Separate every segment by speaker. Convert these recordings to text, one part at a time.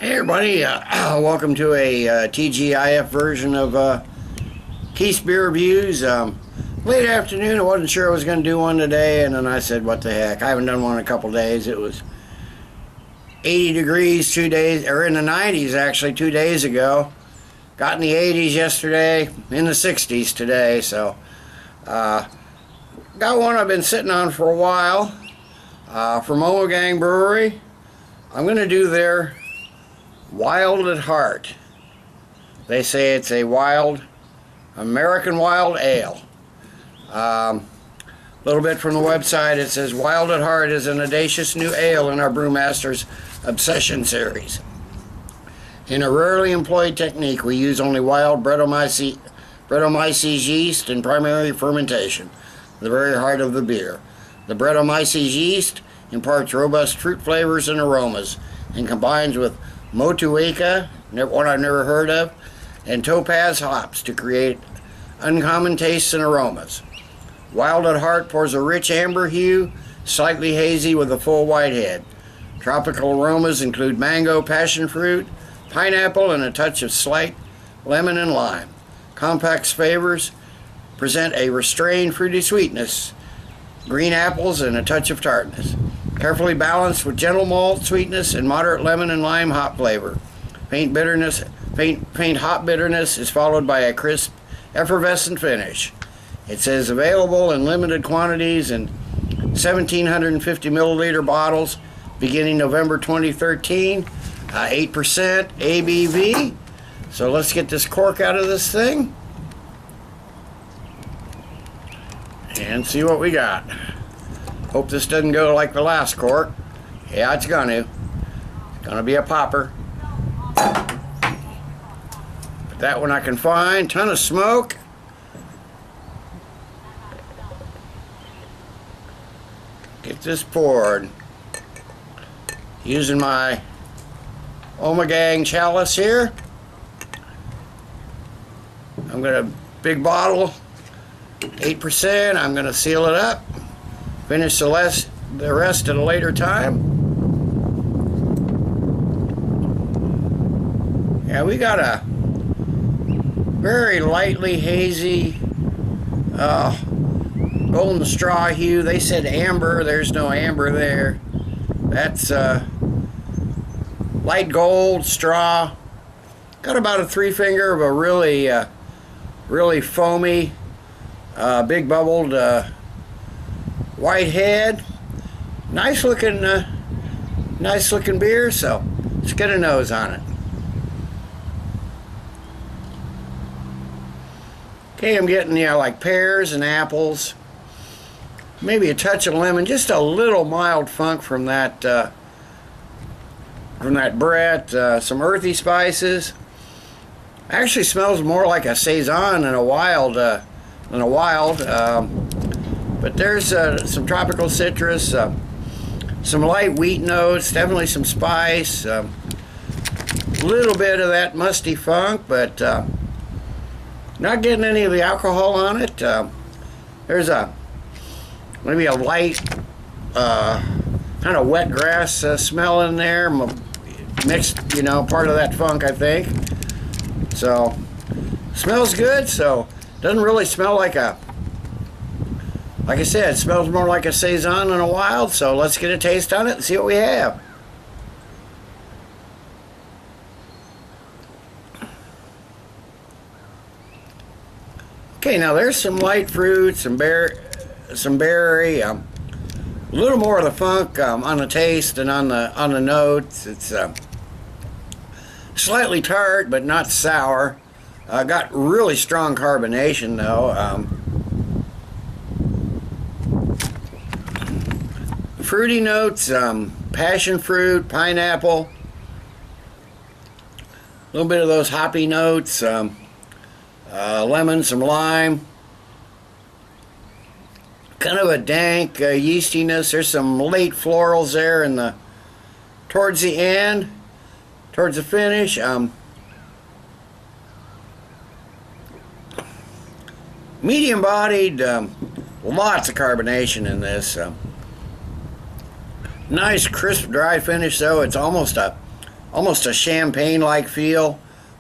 Speaker 1: Hey everybody, welcome to a TGIF version of Keith's Beer Reviews. Late afternoon, I wasn't sure I was going to do one today, and then I said, what the heck, I haven't done one in a couple days. It was 80 degrees 2 days, or in the 90s actually 2 days ago. Got in the 80s yesterday, in the 60s today, so got one I've been sitting on for a while from Ommegang Brewery. I'm going to do their Wild at Heart. They say it's a wild, American wild ale. A little bit from the website, it says Wild at Heart is an audacious new ale in our Brewermaster's Obession series. In a rarely employed technique, we use only wild brettanomyces yeast in primary fermentation, the very heart of the beer. The brettanomyces yeast imparts robust fruit flavors and aromas and combines with Motueka, one I've never heard of, and Topaz hops to create uncommon tastes and aromas. Wild at Heart pours a rich amber hue, slightly hazy with a full white head. Tropical aromas include mango, passion fruit, pineapple, and a touch of slight lemon and lime. Compact flavors present a restrained fruity sweetness, green apples, and a touch of tartness. Carefully balanced with gentle malt sweetness and moderate lemon and lime hop flavor. Faint hop bitterness is followed by a crisp, effervescent finish. It says available in limited quantities in 1,750 milliliter bottles beginning November 2013, 8% ABV. So let's get this cork out of this thing and see what we got. Hope this doesn't go like the last cork. Yeah, it's gonna be a popper. But that one I can find. Ton of smoke. Get this poured. Using my Ommegang chalice here. I'm gonna, big bottle, 8%. I'm gonna seal it up. Finish the rest at a later time. Yeah, we got a very lightly hazy golden straw hue. They said amber. There's no amber there. That's light gold straw. Got about a 3 finger of a really foamy, big bubbled white head. Nice looking beer. So let's get a nose on it. Okay, I'm getting like pears and apples, maybe a touch of lemon, just a little mild funk from that Brett, some earthy spices. Actually smells more like a saison than a wild, but there's some tropical citrus, some light wheat notes, definitely some spice, a little bit of that musty funk, but not getting any of the alcohol on it. There's maybe a light kind of wet grass smell in there, mixed, part of that funk, I think. So smells good. So doesn't really smell like I said, it smells more like a saison than a wild. So let's get a taste on it and see what we have. Okay, now there's some light fruit, some berry, a little more of the funk on the taste and on the notes. It's slightly tart, but not sour. Got really strong carbonation though. Fruity notes, passion fruit, pineapple, a little bit of those hoppy notes. Lemon, some lime, kind of a dank yeastiness. There's some late florals there towards the end, towards the finish. Medium bodied, lots of carbonation in this. Nice crisp dry finish though. It's almost a almost a champagne-like feel.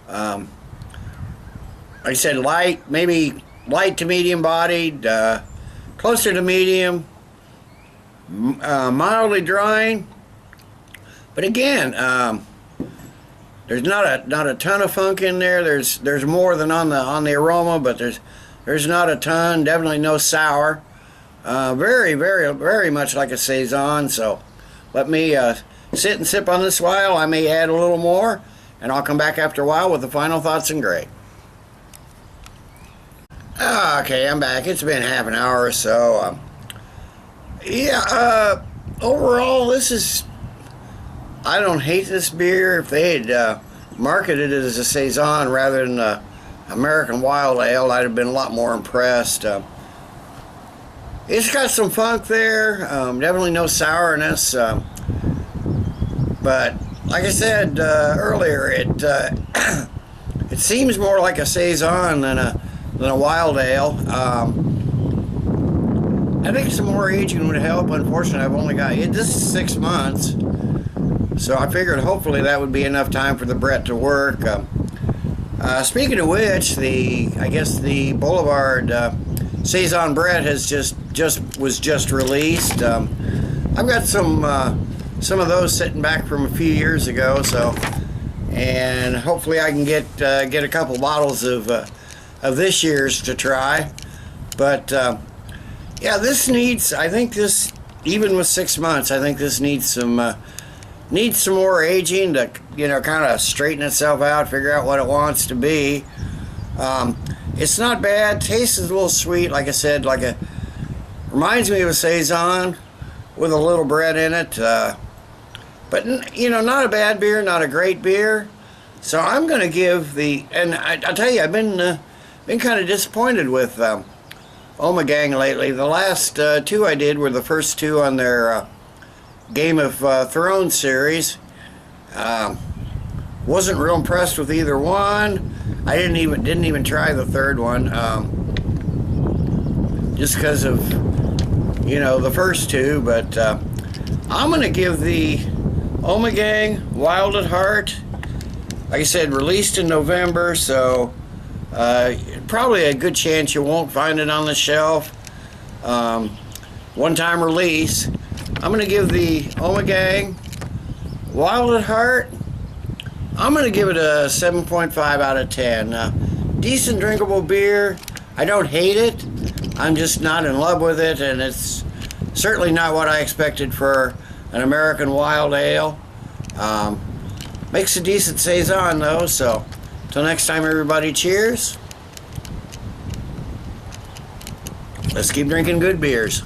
Speaker 1: Like I said, light, maybe light to medium-bodied, closer to medium, mildly drying. But again, there's not a ton of funk in there. There's more than on the aroma, but there's not a ton. Definitely no sour. Very, very, very much like a saison. So let me sit and sip on this while. I may add a little more, and I'll come back after a while with the final thoughts and grade. Okay, I'm back. It's been half an hour or so. Overall, this is... I don't hate this beer. If they had marketed it as a saison rather than American Wild Ale, I'd have been a lot more impressed. It's got some funk there. Definitely no sourness. But like I said earlier, it seems more like a saison than a wild ale. I think some more aging would help. Unfortunately, I've only got this is 6 months. So I figured hopefully that would be enough time for the Brett to work. Speaking of which, I guess the Boulevard Saison Brett has was just released. I've got some of those sitting back from a few years ago. So, and hopefully I can get a couple bottles of this year's to try. But yeah, this needs. I think this, even with 6 months, I think this needs some more aging to, kind of straighten itself out, figure out what it wants to be. It's not bad. Taste is a little sweet, like I said, reminds me of a saison with a little bread in it. But not a bad beer, not a great beer. So I'm going to give and I'll tell you, I've been kind of disappointed with Ommegang lately. The last two I did were the first two on their Game of Thrones series. Wasn't real impressed with either one. I didn't even try the third one, just because of the first two. But I'm gonna give the Ommegang Wild at Heart, like I said, released in November, so probably a good chance you won't find it on the shelf. One-time release. I'm going to give the Ommegang Wild at Heart, I'm going to give it a 7.5 out of 10. Decent drinkable beer. I don't hate it. I'm just not in love with it, and it's certainly not what I expected for an American Wild Ale. Makes a decent saison though, so till next time everybody, cheers. Let's keep drinking good beers.